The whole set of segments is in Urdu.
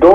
2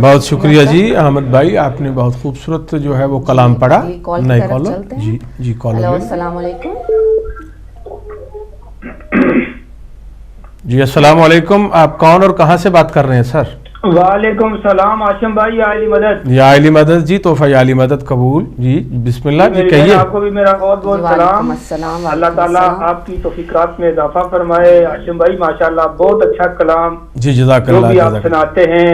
بہت شکریہ جی احمد بھائی، آپ نے بہت خوبصورت جو ہے وہ کلام پڑھا. نئے کالر. جی جی کالر. السلام علیکم. جی السلام علیکم، آپ کون اور کہاں سے بات کر رہے ہیں سر؟ وعلیکم السلام ہاشم بھائی، یا علی مدد. یا علی مدد جی، تحفہ یا علی مدد قبول. جی بسم اللہ جی کہیے. آپ کو بھی میرا بہت بہت سلام. اللہ تعالیٰ آپ کی توفیقات میں اضافہ فرمائے. ہاشم بھائی ماشاءاللہ بہت اچھا کلام جی، جزاک اللہ. جو بھی آپ سناتے ہیں،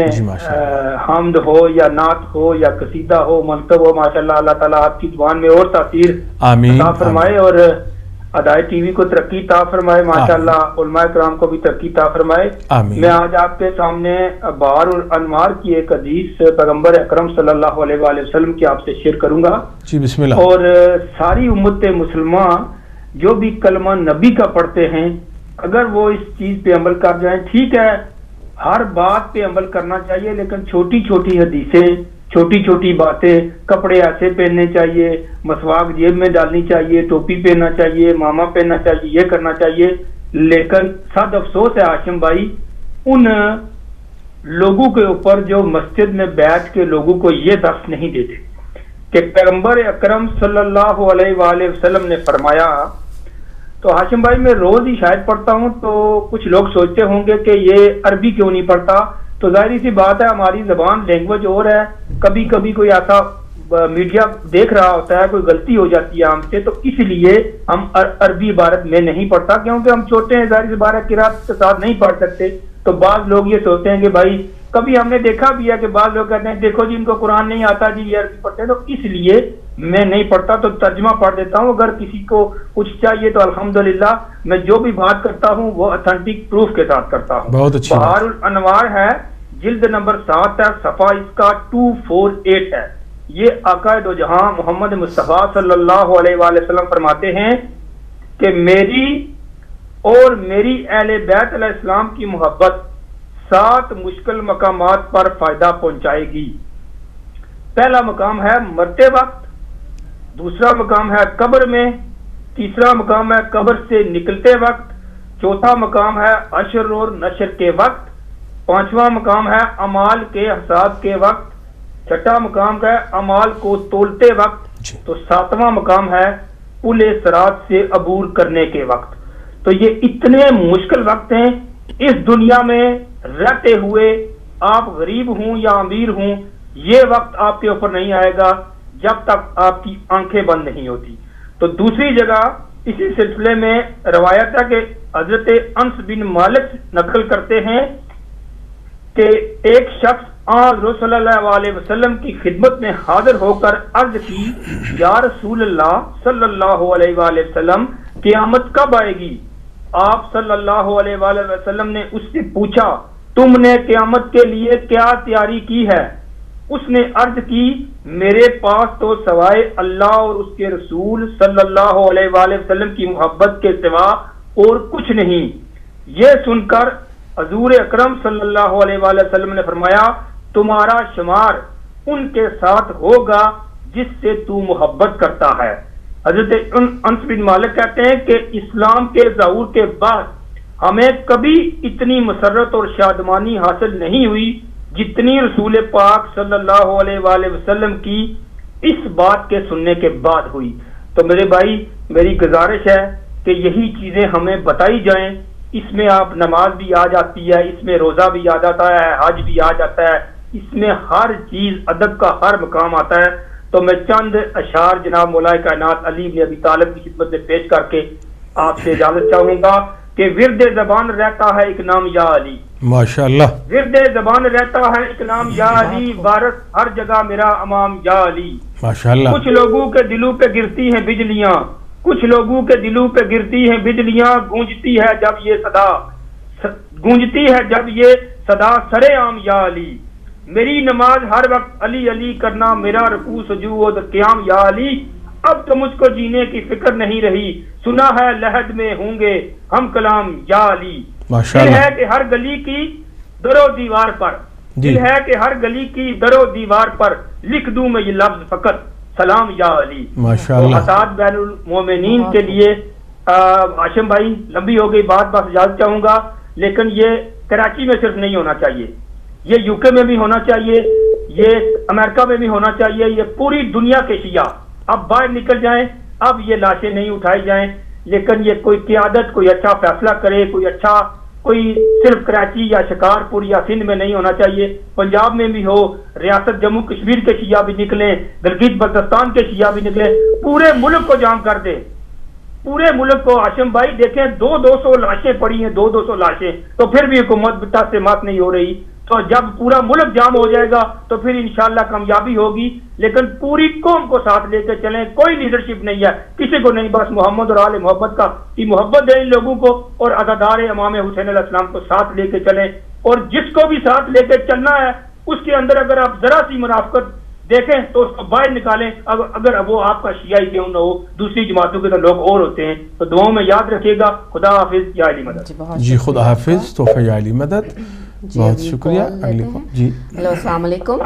حمد ہو یا نعت ہو یا قصیدہ ہو، منتب ہو، ماشاءاللہ اللہ تعالیٰ آپ کی زبان میں اور تاثیر عطا فرمائے اور ادائے ٹی وی کو ترقی عطا فرمائے. ماشاءاللہ علماء کرام کو بھی ترقی عطا فرمائے. میں آج آپ کے سامنے بہار الانوار کی ایک حدیث پیغمبر اکرم صلی اللہ علیہ وآلہ وسلم کی آپ سے شیئر کروں گا. جی بسم اللہ. اور ساری امت مسلمہ جو بھی کلمہ نبی کا پڑھتے ہیں، اگر وہ اس چیز پہ عمل کر جائیں، ٹھیک ہے ہر بات پہ عمل کرنا چاہیے، لیکن چھوٹی چھوٹی حدیثیں، چھوٹی چھوٹی باتیں، کپڑے ایسے پہننے چاہیے، مسواک جیب میں ڈالنی چاہیے، ٹوپی پہننا چاہیے، ماما پہننا چاہیے، یہ کرنا چاہیے. لیکن صد افسوس ہے ہاشم بھائی ان لوگوں کے اوپر جو مسجد میں بیٹھ کے لوگوں کو یہ درس نہیں دیتے کہ پیغمبر اکرم صلی اللہ علیہ وآلہ وسلم نے فرمایا. تو ہاشم بھائی میں روز ہی شاید پڑھتا ہوں، تو کچھ لوگ سوچتے ہوں گے کہ یہ عربی کیوں نہیں پڑھتا. تو ظاہری سی بات ہے ہماری زبان لینگویج اور ہے، کبھی کبھی کوئی ایسا میڈیا دیکھ رہا ہوتا ہے، کوئی غلطی ہو جاتی ہے ہم سے، تو اس لیے ہم عربی عبارت میں نہیں پڑھتا، کیونکہ ہم چھوٹے ہیں، ظاہر سی بات ہے قرات کے ساتھ نہیں پڑھ سکتے. تو بعض لوگ یہ سوچتے ہیں کہ بھائی، کبھی ہم نے دیکھا بھی ہے کہ بعض لوگ کہتے ہیں دیکھو جی ان کو قرآن نہیں آتا جی یہ عربی پڑھتے ہیں، تو اس لیے میں نہیں پڑھتا، تو ترجمہ پڑھ دیتا ہوں. اگر کسی کو کچھ چاہیے تو الحمدللہ میں جو بھی بات کرتا ہوں وہ اتھینٹک پروف کے ساتھ کرتا ہوں. بہت اچھی بہار الانوار ہے، جلد نمبر 7 ہے، صفحہ اس کا 248 ہے. یہ آقا دو جہاں محمد مصطفیٰ صلی اللہ علیہ وآلہ وسلم فرماتے ہیں کہ میری اور میری اہل بیت علیہ السلام کی محبت 7 مشکل مقامات پر فائدہ پہنچائے گی. پہلا مقام ہے مرتے وقت، دوسرا مقام ہے قبر میں، تیسرا مقام ہے قبر سے نکلتے وقت، چوتھا مقام ہے عشر اور نشر کے وقت، پانچواں مقام ہے اعمال کے حساب کے وقت، چھٹا مقام ہے اعمال کو تولتے وقت، تو ساتواں مقام ہے پل صراط سے عبور کرنے کے وقت. تو یہ اتنے مشکل وقت ہیں، اس دنیا میں رہتے ہوئے آپ غریب ہوں یا امیر ہوں، یہ وقت آپ کے اوپر نہیں آئے گا جب تک آپ کی آنکھیں بند نہیں ہوتی. تو دوسری جگہ اسی سلسلے میں روایت ہے کہ حضرت انس بن مالک نقل کرتے ہیں کہ ایک شخص حضرت صلی اللہ علیہ وسلم کی خدمت میں حاضر ہو کر عرض کی، یا رسول اللہ صلی اللہ علیہ وآلہ وسلم قیامت کب آئے گی؟ آپ صلی اللہ علیہ وآلہ وسلم نے اس سے پوچھا، تم نے قیامت کے لیے کیا تیاری کی ہے؟ اس نے عرض کی، میرے پاس تو سوائے اللہ اور اس کے رسول صلی اللہ علیہ وآلہ وسلم کی محبت کے سوا اور کچھ نہیں. یہ سن کر حضور اکرم صلی اللہ علیہ وآلہ وسلم نے فرمایا، تمہارا شمار ان کے ساتھ ہوگا جس سے تو محبت کرتا ہے. حضرت انس بن مالک کہتے ہیں کہ اسلام کے ظہور کے بعد ہمیں کبھی اتنی مسرت اور شادمانی حاصل نہیں ہوئی جتنی رسول پاک صلی اللہ علیہ وآلہ وسلم کی اس بات کے سننے کے بعد ہوئی. تو میرے بھائی میری گزارش ہے کہ یہی چیزیں ہمیں بتائی جائیں. اس میں آپ نماز بھی آ جاتی ہے، اس میں روزہ بھی آ جاتا ہے، حج بھی آ جاتا ہے، اس میں ہر چیز ادب کا ہر مقام آتا ہے. تو میں چند اشعار جناب مولا کائنات علی بن ابی طالب کی خدمت میں پیش کر کے آپ سے اجازت چاہوں گا کہ ورد زبان رہتا ہے ایک نام یا علی. ماشاءاللہ. ورد زبان رہتا ہے ایک نام یا علی، وارث ہر جگہ میرا امام یا علی. ماشاءاللہ. کچھ لوگوں کے دلوں پہ گرتی ہیں بجلیاں، کچھ لوگوں کے دلوں پہ گرتی ہیں بجلیاں، گونجتی ہے جب یہ صدا، گونجتی ہے جب یہ صدا سرے عام یا علی. میری نماز ہر وقت علی علی کرنا، میرا رکوع سجود قیام یا علی. اب تو مجھ کو جینے کی فکر نہیں رہی، سنا ہے لحد میں ہوں گے ہم کلام یا علی. دل ہے کہ ہر گلی کی در و دیوار پر، دل ہے کہ ہر گلی کی در و دیوار پر لکھ دوں میں یہ لفظ فقط سلام یا علی. ماشاءاللہ. اسعد بین المومنین کے لیے ہاشم بھائی لمبی ہو گئی بات، بس اجازت چاہوں گا، لیکن یہ کراچی میں صرف نہیں ہونا چاہیے، یہ یو کے میں بھی ہونا چاہیے, یہ امریکہ میں بھی ہونا چاہیے, یہ پوری دنیا کے شیعہ اب باہر نکل جائیں, اب یہ لاشیں نہیں اٹھائی جائیں, لیکن یہ کوئی قیادت کوئی اچھا فیصلہ کرے, کوئی صرف کراچی یا شکارپور یا سندھ میں نہیں ہونا چاہیے, پنجاب میں بھی ہو, ریاست جموں کشمیر کے شیعہ بھی نکلیں, گلگت بلتستان کے شیعہ بھی نکلیں, پورے ملک کو جام کر دیں, پورے ملک کو. ہاشم بھائی دیکھیں 200 لاشیں پڑی ہیں, 200 لاشیں, تو پھر بھی حکومت بتا سے مات نہیں ہو رہی. تو جب پورا ملک جام ہو جائے گا تو پھر انشاءاللہ کامیابی ہوگی, لیکن پوری قوم کو ساتھ لے کے چلیں. کوئی لیڈرشپ نہیں ہے کسی کو نہیں, بس محمد اور آل محمد کا کی محبت دیں ان لوگوں کو, اور عزادار امام حسین علیہ السلام کو ساتھ لے کے چلیں. اور جس کو بھی ساتھ لے کے چلنا ہے اس کے اندر اگر آپ ذرا سی منافقت دیکھیں تو اس کو باہر نکالیں, اگر وہ آپ کا شیعہ کیوں نہ ہو, دوسری جماعتوں کے تو لوگ اور ہوتے ہیں. تو دعاؤں میں یاد رکھیے گا. خدا حافظ, یا علی مدد. جی خدا حافظ, تحفہ یا علی مدد. بہت شکریہ. اگلی جی ہیلو السلام علیکم.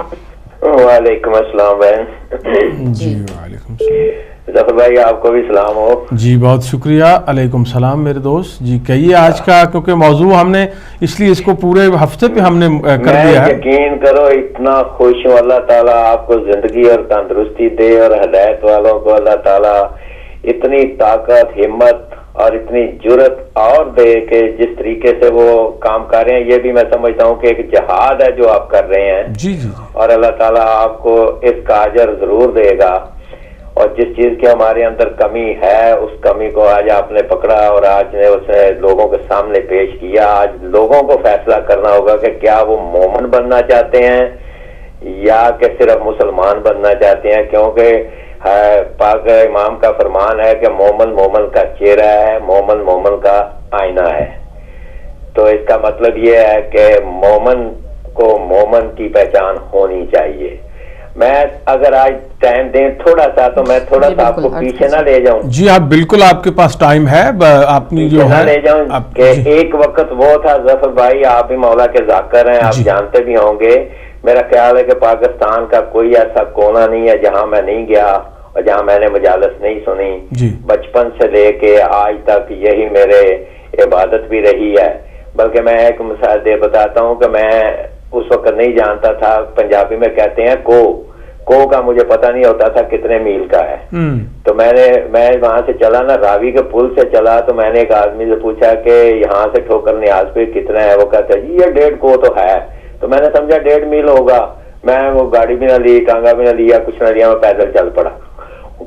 وعلیکم السلام بہن. جی وعلیکم السلام. ظفر بھائی آپ کو بھی سلام ہو. جی بہت شکریہ. علیکم السلام میرے دوست. جی کہیے آج کا, کیونکہ موضوع ہم نے اس لیے اس کو پورے ہفتے پہ ہم نے کر دیا ہے. یقین کرو اتنا خوش ہوں, اللہ تعالیٰ آپ کو زندگی اور تندرستی دے, اور ہدایت والوں کو اللہ تعالیٰ اتنی طاقت, ہمت اور اتنی جرت اور دے کہ جس طریقے سے وہ کام کر رہے ہیں, یہ بھی میں سمجھتا ہوں کہ ایک جہاد ہے جو آپ کر رہے ہیں. جی جی. اور اللہ تعالیٰ آپ کو اس کا اجر ضرور دے گا, اور جس چیز کی ہمارے اندر کمی ہے اس کمی کو آج آپ نے پکڑا اور آج نے اسے لوگوں کے سامنے پیش کیا. آج لوگوں کو فیصلہ کرنا ہوگا کہ کیا وہ مومن بننا چاہتے ہیں یا کہ صرف مسلمان بننا چاہتے ہیں, کیونکہ پاک امام کا فرمان ہے کہ مومن مومن کا چہرہ ہے, مومن مومن کا آئینہ ہے. تو اس کا مطلب یہ ہے کہ مومن کو مومن کی پہچان ہونی چاہیے. میں اگر آج ٹائم دیں تھوڑا سا تو میں تھوڑا سا آپ کو پیچھے نہ لے جاؤں. جی آپ بالکل, آپ کے پاس ٹائم ہے, آپ نے جو ہے لے جاؤں کہ ایک وقت وہ تھا ظفر بھائی, آپ بھی مولا کے ذاکر ہیں, آپ جانتے بھی ہوں گے. میرا خیال ہے کہ پاکستان کا کوئی ایسا کونا نہیں ہے جہاں میں نہیں گیا اور جہاں میں نے مجالس نہیں سنی. بچپن سے لے کے آج تک یہی میرے عبادت بھی رہی ہے. بلکہ میں ایک مثال دے بتاتا ہوں کہ میں اس وقت نہیں جانتا تھا, پنجابی میں کہتے ہیں کو کا مجھے پتہ نہیں ہوتا تھا کتنے میل کا ہے. تو میں وہاں سے چلا نا, راوی کے پل سے چلا, تو میں نے ایک آدمی سے پوچھا کہ یہاں سے ٹھوکر نیاز پہ کتنا ہے. وہ کہتا ہے جی یہ 1.5 کو تو ہے. تو میں نے سمجھا 1.5 میل ہوگا. میں وہ گاڑی بھی نہ لی, ٹانگا بھی نہ لیا, کچھ نہ لیا, میں پیدل چل پڑا.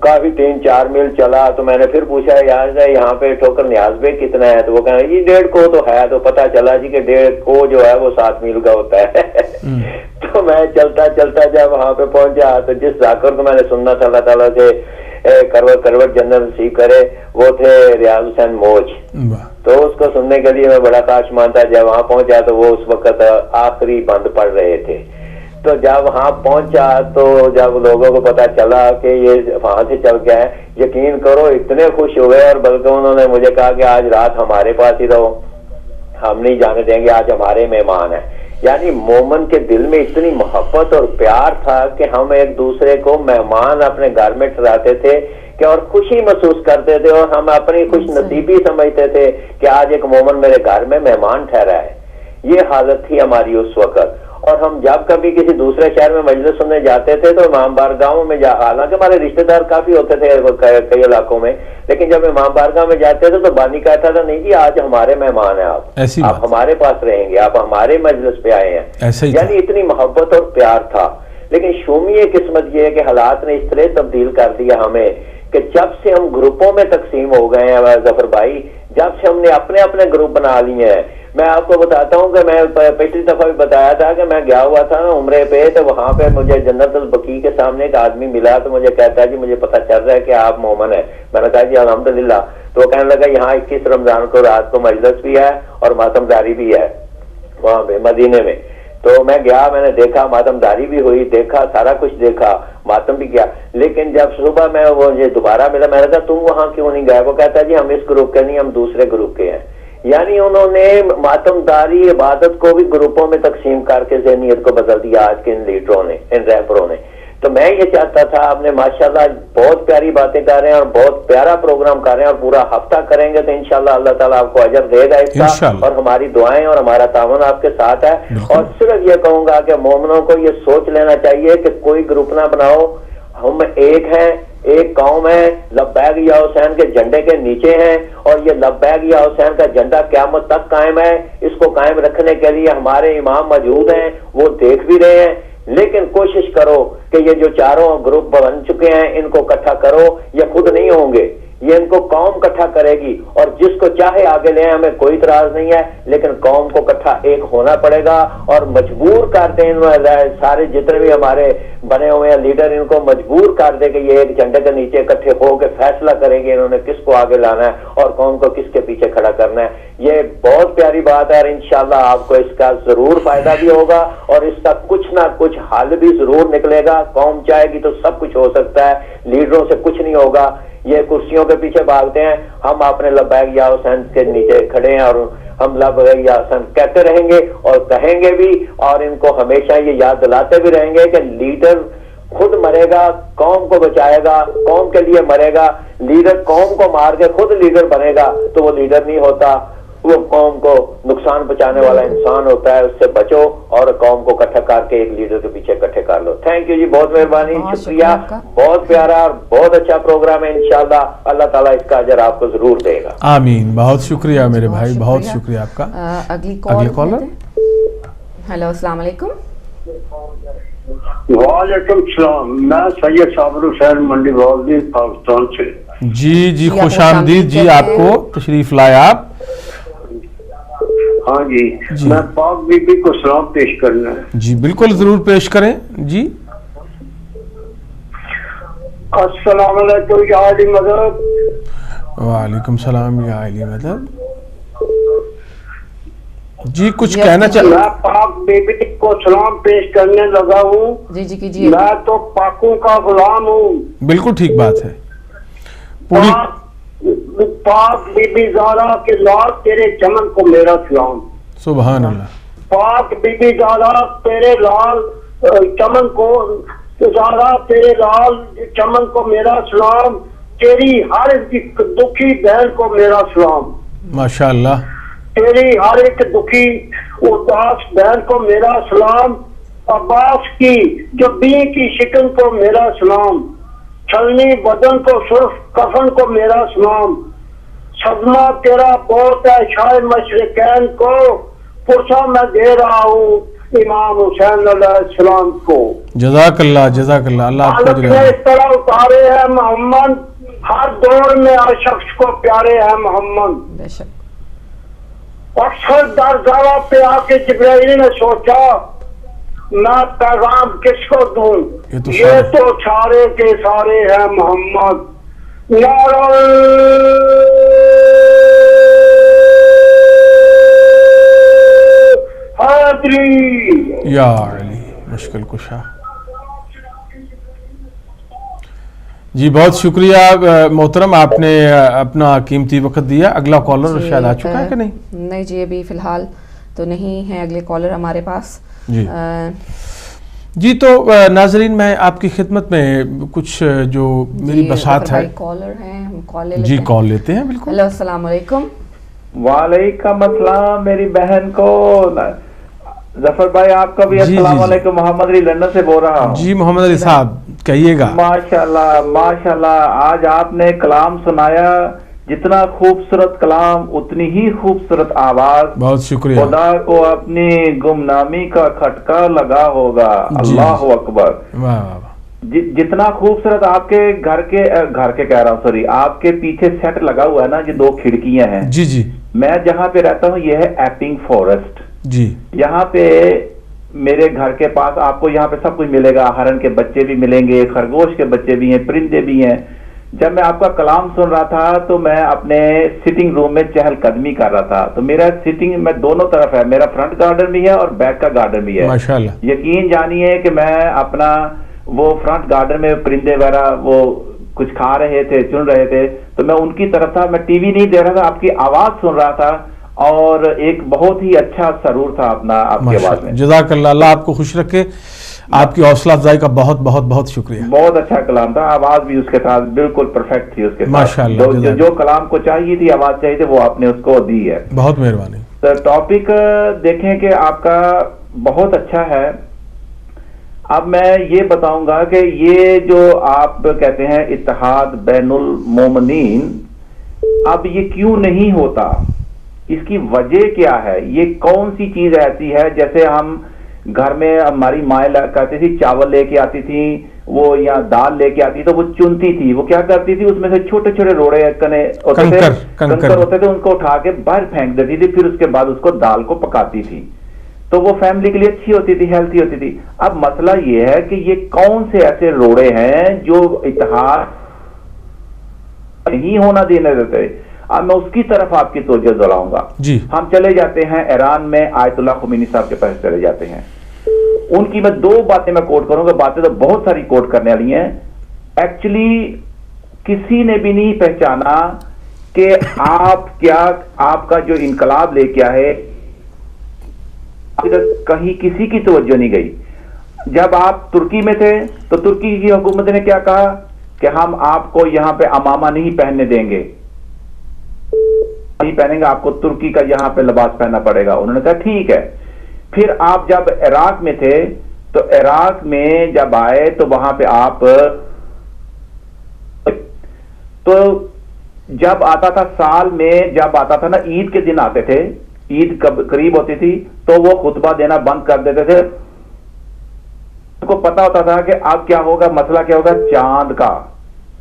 کافی 3-4 میل چلا. تو میں نے پھر پوچھا یار یہاں پہ ٹھوکر نیاز پہ کتنا ہے. تو وہ کہنا جی 1.5 کو تو ہے. تو پتا چلا جی کہ 1.5 کو جو ہے وہ 7 میل کا ہوتا ہے. تو میں چلتا چلتا جب وہاں پہ پہنچا تو جس ذاکر کو میں نے سننا تھا اللہ تعالیٰ سے کروٹ جنرل نصیب کرے, وہ تھے ریاض حسین موج. تو اس کو سننے کے لیے میں بڑا خواہشمند تھا. جب وہاں پہنچا تو وہ اس وقت آخری بند پڑھ رہے تھے. تو جب وہاں پہنچا تو جب لوگوں کو پتا چلا کہ یہ وہاں سے چل گیا ہے, یقین کرو اتنے خوش ہوئے, اور بلکہ انہوں نے مجھے کہا کہ آج رات ہمارے پاس ہی رہو, ہم نہیں جانے دیں گے, آج ہمارے مہمان ہیں. یعنی مومن کے دل میں اتنی محبت اور پیار تھا کہ ہم ایک دوسرے کو مہمان اپنے گھر میں ٹھہراتے تھے کہ اور خوشی محسوس کرتے تھے, اور ہم اپنی خوش نصیبی سمجھتے تھے کہ آج ایک مومن میرے گھر میں مہمان ٹھہرا ہے. یہ حالت تھی ہماری اس وقت. اور ہم جب کبھی کسی دوسرے شہر میں مجلس سننے جاتے تھے تو امام بارگاہوں میں حالانکہ ہمارے رشتہ دار کافی ہوتے تھے کئی علاقوں میں, لیکن جب امام بارگاہ میں جاتے تھے تو بانی کہتا تھا نہیں جی آج ہمارے مہمان ہیں, آپ ہمارے پاس رہیں گے, آپ ہمارے مجلس پہ آئے ہیں. یعنی اتنی محبت اور پیار تھا. لیکن شومی قسمت یہ ہے کہ حالات نے اس طرح تبدیل کر دیا ہمیں کہ جب سے ہم گروپوں میں تقسیم ہو گئے ہیں ظفر بھائی, جب سے ہم نے اپنے اپنے گروپ بنا لیے ہیں. میں آپ کو بتاتا ہوں کہ میں پچھلی دفعہ بھی بتایا تھا کہ میں گیا ہوا تھا نا عمرے پہ, تو وہاں پہ مجھے جنت البقیع کے سامنے ایک آدمی ملا. تو مجھے کہتا ہے جی مجھے پتہ چل رہا ہے کہ آپ مومن ہیں. میں نے کہا جی الحمدللہ. تو وہ کہنے لگا یہاں 21 رمضان کو رات کو مجلس بھی ہے اور ماتم داری بھی ہے وہاں پہ مدینے میں. تو میں گیا, میں نے دیکھا ماتم داری بھی ہوئی, دیکھا سارا کچھ دیکھا, ماتم بھی کیا. لیکن جب صبح میں وہ مجھے دوبارہ ملا, میں نے کہا تم وہاں کیوں نہیں گئے؟ وہ کہتا ہے جی ہم اس گروپ کے نہیں, ہم دوسرے گروپ کے ہیں. یعنی انہوں نے ماتم داری عبادت کو بھی گروپوں میں تقسیم کر کے ذہنیت کو بدل دیا آج کے ان لیڈروں نے, ان رہبروں نے. تو میں یہ چاہتا تھا، آپ نے ماشاءاللہ بہت پیاری باتیں کر رہے ہیں اور بہت پیارا پروگرام کر رہے ہیں، اور پورا ہفتہ کریں گے تو انشاءاللہ اللہ تعالیٰ آپ کو اجر دے گا اس کا، اور ہماری دعائیں اور ہمارا تعاون آپ کے ساتھ ہے۔ اور صرف یہ کہوں گا کہ مومنوں کو یہ سوچ لینا چاہیے کہ کوئی گروپ نہ بناؤ، ہم ایک ہیں، ایک قوم ہے، لبیک یا حسین کے جھنڈے کے نیچے ہیں، اور یہ لبیک یا حسین کا جھنڈا قیامت تک قائم ہے۔ اس کو قائم رکھنے کے لیے ہمارے امام موجود ہیں، وہ دیکھ بھی رہے ہیں، لیکن کوشش کرو کہ یہ جو چاروں گروپ بن چکے ہیں ان کو اکٹھا کرو، یہ خود نہیں ہوں گے، یہ ان کو قوم اکٹھا کرے گی، اور جس کو چاہے آگے لیں، ہمیں کوئی اعتراض نہیں ہے، لیکن قوم کو اکٹھا ایک ہونا پڑے گا، اور مجبور کر دیں سارے جتنے بھی ہمارے بنے ہوئے ہیں لیڈر، ان کو مجبور کر دے کہ یہ ایک جھنڈے کے نیچے اکٹھے ہو کے فیصلہ کریں گے انہوں نے کس کو آگے لانا ہے اور قوم کو کس کے پیچھے کھڑا کرنا ہے۔ یہ بہت پیاری بات ہے، اور انشاءاللہ آپ کو اس کا ضرور فائدہ بھی ہوگا، اور اس کا کچھ نہ کچھ حل بھی ضرور نکلے گا۔ قوم چاہے گی تو سب کچھ ہو سکتا ہے، لیڈروں سے کچھ نہیں ہوگا۔ یہ کرسیوں کے پیچھے بھاگتے ہیں، ہم اپنے لبیک یا حسین کے نیچے کھڑے ہیں، اور ہم لبیک یا حسین کہتے رہیں گے اور کہیں گے بھی، اور ان کو ہمیشہ یہ یاد دلاتے بھی رہیں گے کہ لیڈر خود مرے گا، قوم کو بچائے گا، قوم کے لیے مرے گا۔ لیڈر قوم کو مار کے خود لیڈر بنے گا تو وہ لیڈر نہیں ہوتا، وہ قوم کو نقصان پہنچانے والا انسان ہوتا ہے۔ اس سے بچو اور قوم کو اکٹھا کر کے ایک لیڈر کے پیچھے اکٹھے کر لو۔ تھینک یو جی، بہت مہربانی، شکریہ، بہت پیارا اور بہت اچھا پروگرام ہے، انشاءاللہ اللہ تعالیٰ اس کا اجر آپ کو ضرور دے گا۔ آمین، بہت شکریہ میرے بھائی، بہت شکریہ آپ کا۔ اگلی کالر۔ ہیلو، السلام علیکم۔ وعلیکم السلام، میں سید صابر حسین منڈی باؤدی پاکستان سے۔ جی خوش آمدید جی، آپ کو تشریف لائے آپ۔ ہاں جی، میں پاک بی بی کو سلام پیش کرنا ہے۔ جی بالکل، ضرور پیش کریں جی۔ السلام علیکم یا علی مذہب۔ وعلیکم السلام یا علی مذہب۔ جی کچھ کہنا چاہیے؟ میں پاک بی بی کو سلام پیش کرنے لگا ہوں۔ جی کیجیے۔ میں تو پاکوں کا غلام ہوں۔ بالکل ٹھیک بات ہے۔ پوری پاک بی بی زہرا کے لال تیرے چمن کو میرا سلام۔ سبحان اللہ۔ پاک بی بی زہرا تیرے لال چمن کو، زہرا تیرے لال چمن کو میرا سلام، تیری ہر ایک دکھی بہن کو میرا سلام۔ ماشاء اللہ۔ تیری ہر ایک دکھی اداس بہن کو میرا سلام، عباس کی جبی کی شکن کو میرا سلام، چھلنی بدن کو سرخ کفن کو میرا سلام، صدمہ تیرا بہت ہے شاہ مشرقین کو، پرسہ میں دے رہا ہوں امام حسین علیہ السلام کو۔ جزاک اللہ، جزاک اللہ، اللہ آپ کو نے اس طرح اتارے ہیں محمد، ہر دور میں ہر شخص کو پیارے ہیں محمد۔ بے شک۔ اکثر در زاویہ پہ آ کے جبرائیل نے سوچا میں پیغام کس کو دوں، یہ تو سارے کے سارے ہیں محمد۔ نعرہ حیدری یا علی مشکل کشا۔ جی بہت شکریہ محترم، آپ نے اپنا قیمتی وقت دیا۔ اگلا کالر شاید آ چکا ہے کہ نہیں؟ نہیں جی، ابھی فی الحال تو نہیں ہے اگلے کالر ہمارے پاس۔ جی تو ناظرین، میں آپ کی خدمت میں کچھ جو میری بساط ہے، کالر ہیں، ہم کال لے جی کال لیتے ہیں بالکل۔ ہیلو، السلام علیکم۔ وعلیکم السلام میری بہن کو، ظفر بھائی آپ کا بھی السلام علیکم، محمد علی لندن سے بول رہا ہوں۔ جی محمد علی صاحب کہیے گا۔ ماشاءاللہ ماشاءاللہ، آج آپ نے کلام سنایا، جتنا خوبصورت کلام اتنی ہی خوبصورت آواز۔ بہت شکریہ۔ خدا کو اپنی گمنامی کا کھٹکا لگا ہوگا۔ اللہ اکبر۔ جتنا خوبصورت آپ کے گھر کے کہہ رہا ہوں، سوری، آپ کے پیچھے سیٹ لگا ہوا ہے نا، جو 2 کھڑکیاں ہیں۔ جی جی، میں جہاں پہ رہتا ہوں یہ ہے ایپنگ فارسٹ۔ جی، یہاں پہ میرے گھر کے پاس آپ کو یہاں پہ سب کچھ ملے گا، ہرن کے بچے بھی ملیں گے، خرگوش کے بچے بھی ہیں، پرندے بھی ہیں۔ جب میں آپ کا کلام سن رہا تھا تو میں اپنے سٹنگ روم میں چہل قدمی کر رہا تھا، تو میرا سٹنگ میں دونوں طرف ہے، میرا فرنٹ گارڈن بھی ہے اور بیک کا گارڈن بھی ہے۔ ماشاءاللہ۔ یقین جانیے کہ میں اپنا وہ فرنٹ گارڈن میں پرندے وغیرہ وہ کچھ کھا رہے تھے، چن رہے تھے، تو میں ان کی طرف تھا، میں ٹی وی نہیں دیکھ رہا تھا، آپ کی آواز سن رہا تھا، اور ایک بہت ہی اچھا سرور تھا اپنا آپ کی آواز میں۔ جزاک اللہ، اللہ آپ کو خوش رکھے۔ آپ کی حوصلہ افزائی کا بہت بہت بہت شکریہ. بہت اچھا کلام تھا, آواز بھی اس کے ساتھ بالکل پرفیکٹ تھی, اس کے ساتھ جو کلام کو چاہیے تھی, آواز چاہیے تھی, وہ آپ نے اس کو دی ہے. بہت مہربانی. سر ٹاپک دیکھیں کہ آپ کا بہت اچھا ہے. اب میں یہ بتاؤں گا کہ یہ جو آپ کہتے ہیں اتحاد بین المومنین, اب یہ کیوں نہیں ہوتا, اس کی وجہ کیا ہے؟ یہ کون سی چیز ایسی ہے؟ جیسے ہم گھر میں ہماری مائیں کہتی تھی چاول لے کے آتی تھی وہ, یا دال لے کے آتی تو وہ چنتی تھی, وہ کیا کرتی تھی, اس میں سے چھوٹے چھوٹے روڑے کنکر ہوتے تھے, ان کو اٹھا کے باہر پھینک دیتی تھی, پھر اس کے بعد اس کو دال کو پکاتی تھی, تو وہ فیملی کے لیے اچھی ہوتی تھی, ہیلتھی ہوتی تھی. اب مسئلہ یہ ہے کہ یہ کون سے ایسے روڑے ہیں جو اتحاد نہیں ہونا دینے دیتے؟ اب میں اس کی طرف آپ کی توجہ دلاؤں گا. ہم چلے جاتے ہیں ایران میں, آیت اللہ خمینی صاحب کے پاس چلے جاتے ہیں. ان کی میں 2 باتیں میں کوٹ کروں گا, باتیں تو بہت ساری کوٹ کرنے والی ہیں. ایکچولی کسی نے بھی نہیں پہچانا کہ آپ کا جو انقلاب لے کے آئے, کہیں کسی کی توجہ نہیں گئی. جب آپ ترکی میں تھے تو ترکی کی حکومت نے کیا کہا کہ ہم آپ کو یہاں پہ امامہ نہیں پہننے دیں گے, نہیں پہنیں گے, آپ کو ترکی کا یہاں پہ لباس پہننا پڑے گا. انہوں نے کہا ٹھیک ہے. پھر آپ جب عراق میں تھے تو عراق میں جب آئے تو وہاں پہ آپ, تو جب آتا تھا سال میں, جب آتا تھا نا عید کے دن آتے تھے, عید قریب ہوتی تھی تو وہ خطبہ دینا بند کر دیتے تھے. ان کو پتا ہوتا تھا کہ اب کیا ہوگا, مسئلہ کیا ہوگا چاند کا,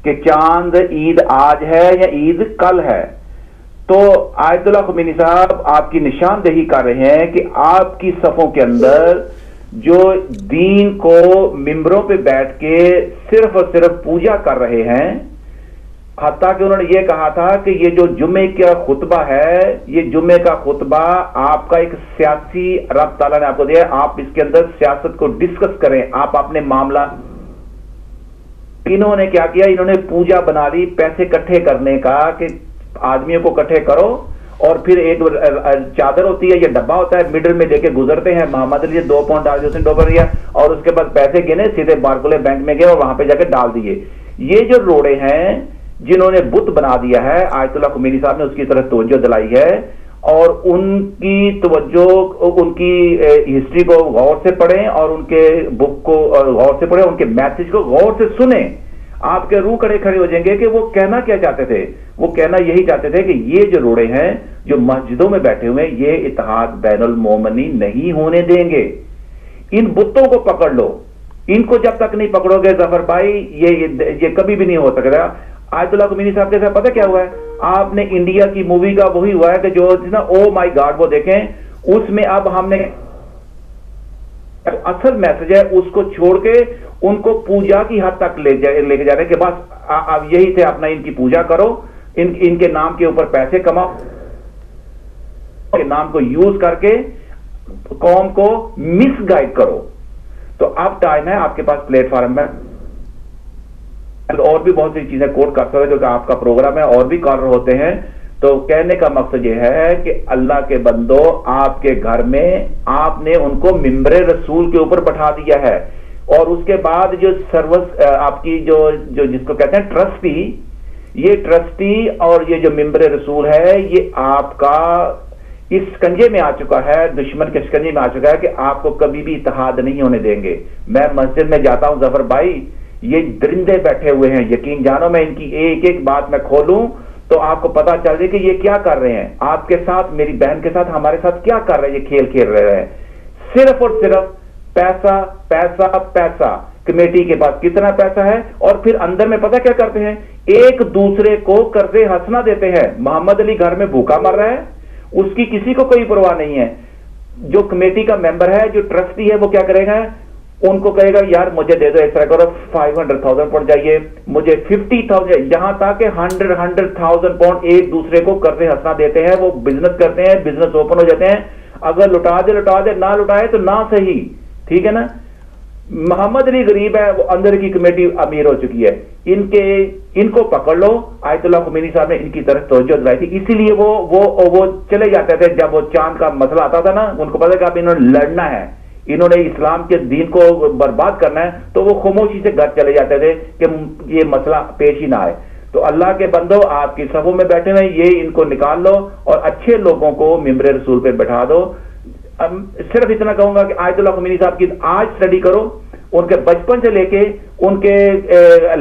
کہ چاند عید آج ہے یا عید کل ہے. تو آیت اللہ خمینی صاحب آپ کی نشاندہی کر رہے ہیں کہ آپ کی صفوں کے اندر جو دین کو ممبروں پہ بیٹھ کے صرف اور صرف پوجا کر رہے ہیں, حتیٰ کہ انہوں نے یہ کہا تھا کہ یہ جو جمعے کا خطبہ ہے, یہ جمعے کا خطبہ آپ کا ایک سیاسی, رب تعالیٰ نے آپ کو دیا, آپ اس کے اندر سیاست کو ڈسکس کریں, آپ اپنے معاملہ. انہوں نے کیا کیا, انہوں نے پوجا بنا لی پیسے اکٹھے کرنے کا, کہ آدمیوں کو اکٹھے کرو اور پھر ایک چادر ہوتی ہے, یہ ڈبہ ہوتا ہے, مڈل میں لے کے گزرتے ہیں. محمد علی 2 پاؤنڈ ڈال دیے, اس نے ڈوبر لیا اور اس کے بعد پیسے گنے, سیدھے بارکلے بینک میں گئے اور وہاں پہ جا کے ڈال دیے. یہ جو روڑے ہیں جنہوں نے بت بنا دیا ہے, آیت اللہ خمینی صاحب نے اس کی طرف توجہ دلائی ہے, اور ان کی توجہ, ان کی ہسٹری کو غور سے پڑھیں اور ان کے بک کو غور سے پڑھیں, ان کے میسج کو غور سے سنیں. آپ کے روح کھڑے ہو جائیں گے کہ وہ کہنا کیا چاہتے تھے. وہ کہنا یہی چاہتے تھے کہ یہ جو روڑے ہیں جو مسجدوں میں بیٹھے ہوئے ہیں, یہ اتحاد بین المومنین نہیں ہونے دیں گے. ان بتوں کو پکڑ لو, ان کو جب تک نہیں پکڑو گے ظفر بھائی, یہ کبھی بھی نہیں ہو سکتا. آیت اللہ خمینی صاحب کے ساتھ پتہ کیا ہوا ہے, آپ نے انڈیا کی مووی کا وہی ہوا ہے کہ جو نا او مائی گاڈ, وہ دیکھیں, اس میں اب ہم نے اصل میسج ہے اس کو چھوڑ کے ان کو پوجا کی حد تک لے کے جا رہے ہیں کہ بس اب یہی تھے, اپنا ان کی پوجا کرو, ان کے نام کے اوپر پیسے کماؤ, کے نام کو یوز کر کے قوم کو مس گائیڈ کرو. تو اب ٹائم ہے آپ کے پاس پلیٹ فارم میں, اور بھی بہت سی چیزیں کوٹ کر سکتے جو کہ آپ کا پروگرام ہے, اور بھی کالر ہوتے ہیں. تو کہنے کا مقصد یہ ہے کہ اللہ کے بندو, آپ کے گھر میں آپ نے ان کو ممبر رسول کے اوپر بٹھا دیا ہے, اور اس کے بعد جو سروس آپ کی جو جس کو کہتے ہیں ٹرسٹی, یہ ٹرسٹی اور یہ جو ممبر رسول ہے, یہ آپ کا اس شکنجے میں آ چکا ہے, دشمن کے شکنجے میں آ چکا ہے کہ آپ کو کبھی بھی اتحاد نہیں ہونے دیں گے. میں مسجد میں جاتا ہوں ظفر بھائی, یہ درندے بیٹھے ہوئے ہیں, یقین جانو میں ان کی ایک ایک بات میں کھولوں تو آپ کو پتا چل جائے کہ یہ کیا کر رہے ہیں. آپ کے ساتھ, میری بہن کے ساتھ, ہمارے ساتھ کیا کر رہے ہیں, یہ کھیل رہے ہیں. صرف اور صرف پیسہ پیسہ پیسہ. کمیٹی کے پاس کتنا پیسہ ہے, اور پھر اندر میں پتا کیا کرتے ہیں, ایک دوسرے کو قرضے ہنسنا دیتے ہیں. محمد علی گھر میں بھوکا مر رہا ہے, اس کی کسی کو کوئی پرواہ نہیں ہے. جو کمیٹی کا ممبر ہے, جو ٹرسٹی ہے, وہ کیا کرے گا, ان کو کہے گا یار مجھے دے دو, اس طرح کرو 500,000 پڑ جائیے, مجھے 50,000, یہاں تک کہ 100,000 پاؤنڈ ایک دوسرے کو قرضے ہنسنا دیتے ہیں. وہ بزنس کرتے ہیں, بزنس اوپن ہو جاتے ہیں, اگر لٹا دے, نہ لٹائے تو نہ صحیح, ٹھیک ہے نا. محمد علی غریب ہے, وہ اندر کی کمیٹی امیر ہو چکی ہے. ان کو پکڑ لو. آیت اللہ خمینی صاحب نے ان کی طرف توجہ دلائی تھی, اسی لیے وہ چلے جاتے تھے. جب وہ چاند کا مسئلہ آتا تھا نا, ان کو پتا کہ اب انہوں نے لڑنا ہے, انہوں نے اسلام کے دین کو برباد کرنا ہے تو وہ خاموشی سے گھر چلے جاتے تھے کہ یہ مسئلہ پیش ہی نہ آئے. تو اللہ کے بندو آپ کی صفوں میں بیٹھے ہوئے یہ ان کو نکال لو اور اچھے لوگوں کو ممبر رسول پہ بٹھا دو. صرف اتنا کہوں گا کہ آیت اللہ خمینی صاحب کی آج اسٹڈی کرو, ان کے بچپن سے لے کے ان کے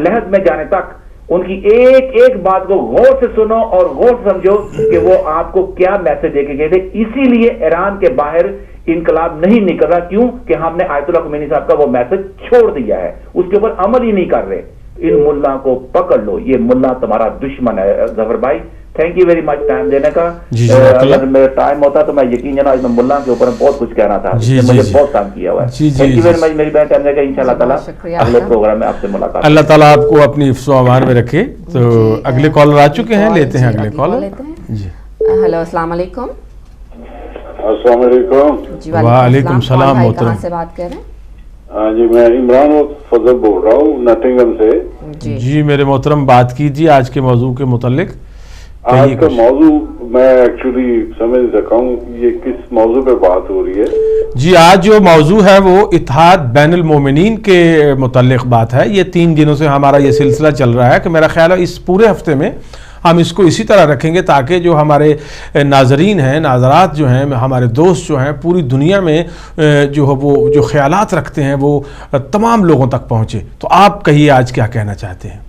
لحد میں جانے تک ان کی ایک ایک بات کو غور سے سنو اور غور سے سمجھو کہ وہ آپ کو کیا میسج دے کے گئے تھے. اسی لیے ایران کے باہر انقلاب نہیں نکل رہا, کیوں کہ ہم نے آیت اللہ خمینی صاحب کا وہ میسج چھوڑ دیا ہے, اس کے اوپر عمل ہی نہیں کر رہے. ان ملا کو پکڑ لو, یہ ملا تمہارا دشمن ہے. ظفر بھائی thank you very much time دینے کا. اگر میرا ٹائم ہوتا تو میں یقین جانا میں ملا کے اوپر بہت کچھ کہنا تھا, مجھے بہت کام کیا ہوا ہے. تھینک یو ویری مچ میری بہن ٹائم دینے کا. انشاءاللہ تعالیٰ اگلے پروگرام میں آپ سے ملاقات. اللہ تعالیٰ آپ کو اپنی حفظ و امان میں رکھے. تو اگلے کالر آ چکے ہیں, لیتے ہیں اگلے کالر. جی ہیلو السلام علیکم. السلام علیکم. جی وعلیکم السلام محترم. کہاں سے بات کر رہے ہیں؟ ہاں جی میں عمران فضل بول رہا ہوں نٹنگم سے. جی میرے محترم بات کیجیے آج کے موضوع کے متعلق. آج کا موضوع میں ایکچولی سمجھ سکا ہوں یہ کس موضوع پہ بات ہو رہی ہے. جی آج جو موضوع ہے وہ اتحاد بین المومنین کے متعلق بات ہے. یہ 3 دنوں سے ہمارا یہ سلسلہ چل رہا ہے کہ میرا خیال ہے اس پورے ہفتے میں ہم اس کو اسی طرح رکھیں گے تاکہ جو ہمارے ناظرین ہیں, ناظرات جو ہیں, ہمارے دوست جو ہیں پوری دنیا میں جو وہ جو خیالات رکھتے ہیں وہ تمام لوگوں تک پہنچے. تو آپ کہیے آج کیا کہنا چاہتے ہیں؟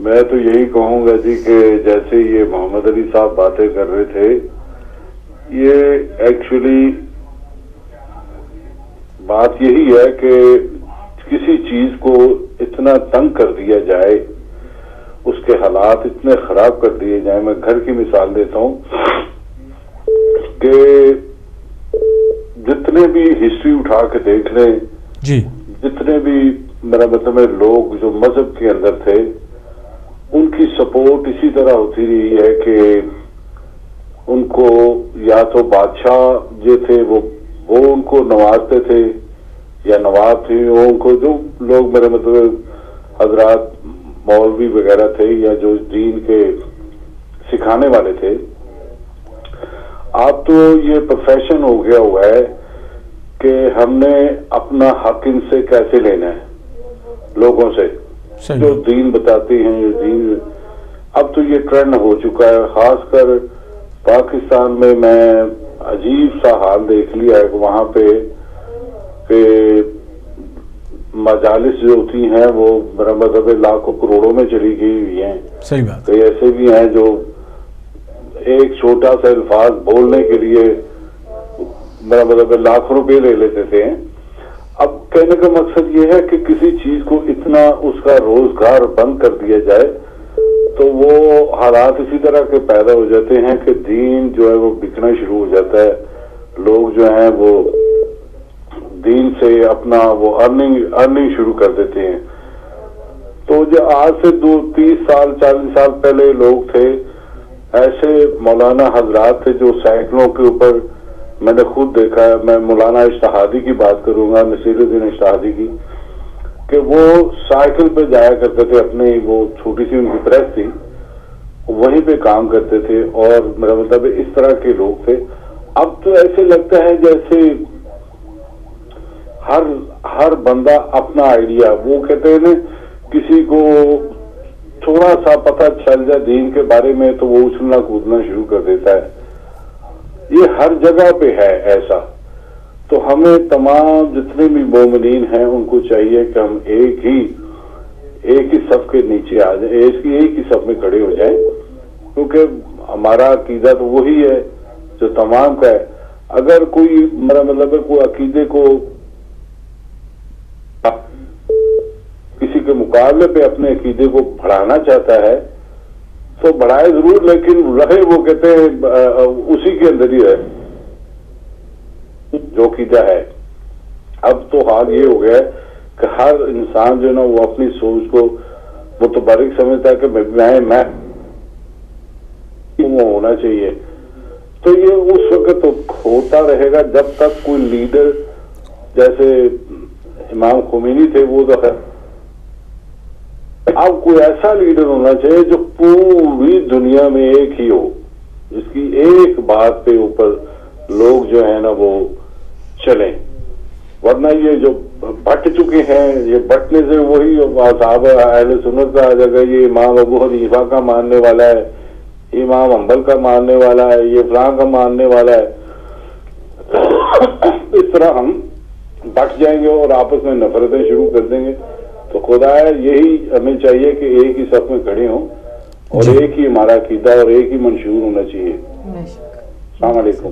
میں تو یہی کہوں گا جی کہ جیسے یہ محمد علی صاحب باتیں کر رہے تھے, یہ ایکچولی بات یہی ہے کہ کسی چیز کو اتنا تنگ کر دیا جائے, اس کے حالات اتنے خراب کر دیے جائیں. میں گھر کی مثال دیتا ہوں کہ جتنے بھی ہسٹری اٹھا کے دیکھ لیں, جی جتنے بھی میرا مطلب ہے لوگ جو مذہب کے اندر تھے ان کی سپورٹ اسی طرح ہوتی رہی ہے کہ ان کو یا تو بادشاہ جو تھے وہ ان کو نوازتے تھے یا نواب تھے وہ ان کو, جو لوگ میرے مطلب حضرات مولوی وغیرہ تھے یا جو دین کے سکھانے والے تھے. اب تو یہ پروفیشن ہو گیا ہوا ہے کہ ہم نے اپنا حق ان سے کیسے لینا ہے لوگوں سے جو دین بتاتے ہیں. دین اب تو یہ ٹرینڈ ہو چکا ہے, خاص کر پاکستان میں. میں عجیب سا حال دیکھ لیا ہے کہ وہاں پہ کہ مجالس جو ہوتی ہیں وہ میرا مطلب لاکھوں کروڑوں میں چلی گئی ہوئی ہیں. صحیح بات. کئی ایسے بھی ہیں جو ایک چھوٹا سا الفاظ بولنے کے لیے میرا مطلب لاکھ روپے لے لیتے تھے. اب کہنے کا مقصد یہ ہے کہ کسی چیز کو اتنا اس کا روزگار بند کر دیا جائے تو وہ حالات اسی طرح کے پیدا ہو جاتے ہیں کہ دین جو ہے وہ بکنا شروع ہو جاتا ہے. لوگ جو ہیں وہ دین سے اپنا وہ ارننگ شروع کر دیتے ہیں. تو جو آج سے 30 سال 40 سال پہلے لوگ تھے, ایسے مولانا حضرات تھے جو سائیکلوں کے اوپر, میں نے خود دیکھا ہے. میں مولانا اشتہادی کی بات کروں گا, نصیر الدین اشتہادی کی, کہ وہ سائیکل پہ جایا کرتے تھے. اپنی وہ چھوٹی سی ان کی پریس تھی, وہیں پہ کام کرتے تھے. اور میرا مطلب اس طرح کے لوگ تھے. اب تو ایسے لگتا ہے جیسے ہر بندہ اپنا آئیڈیا, وہ کہتے ہیں نا کسی کو تھوڑا سا پتہ چل جائے دین کے بارے میں تو وہ اچھلنا کودنا شروع کر دیتا ہے. یہ ہر جگہ پہ ہے ایسا. تو ہمیں تمام جتنے بھی مومنین ہیں ان کو چاہیے کہ ہم ایک ہی صف کے نیچے آ جائیں, ایک ہی صف میں کھڑے ہو جائیں, کیونکہ ہمارا عقیدہ تو وہی ہے جو تمام کا ہے. اگر کوئی میرا مطلب ہے کوئی عقیدے کو کسی کے مقابلے پہ اپنے عقیدے کو بڑھانا چاہتا ہے تو بڑھائے ضرور, لیکن رہے وہ کہتے ہیں اسی کے اندر ہی رہے جو عقیدہ ہے. اب تو حال یہ ہو گیا ہے کہ ہر انسان جو ہے نا وہ اپنی سوچ کو متبرک سمجھتا ہے کہ میں ہونا چاہیے. تو یہ اس وقت تو ہوتا رہے گا جب تک کوئی لیڈر جیسے امام خمینی تھے وہ تو ہے. اب کوئی ایسا لیڈر ہونا چاہیے جو پوری دنیا میں ایک ہی ہو, جس کی ایک بات پہ اوپر لوگ جو ہے نا وہ چلیں. ورنہ یہ جو بٹ چکے ہیں یہ بٹنے سے وہی صحابہ اہل سنت کا جگہ یہ امام ابو حنیفہ کا ماننے والا ہے, امام حنبل کا ماننے والا ہے, یہ فلاں کا ماننے والا ہے. اس طرح ہم بٹ جائیں گے اور آپس میں نفرتیں شروع کر دیں گے. تو خدا ہے یہی ہمیں چاہیے کہ ایک ہی صف میں کھڑے ہوں اور ایک ہی ہمارا عقیدہ اور ایک ہی منشور ہونا چاہیے. السلام علیکم.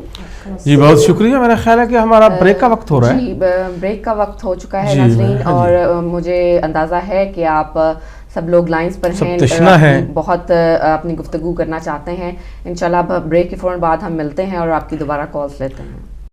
جی بہت شکریہ. میرا خیال ہے کہ ہمارا بریک کا وقت ہو رہا ہے. جی بریک کا وقت ہو چکا ہے ناظرین, اور مجھے اندازہ ہے کہ آپ سب لوگ لائنز پر ہیں, بہت اپنی گفتگو کرنا چاہتے ہیں. انشاءاللہ اب بریک کے فوراً بعد ہم ملتے ہیں اور آپ کی دوبارہ کالز لیتے ہیں.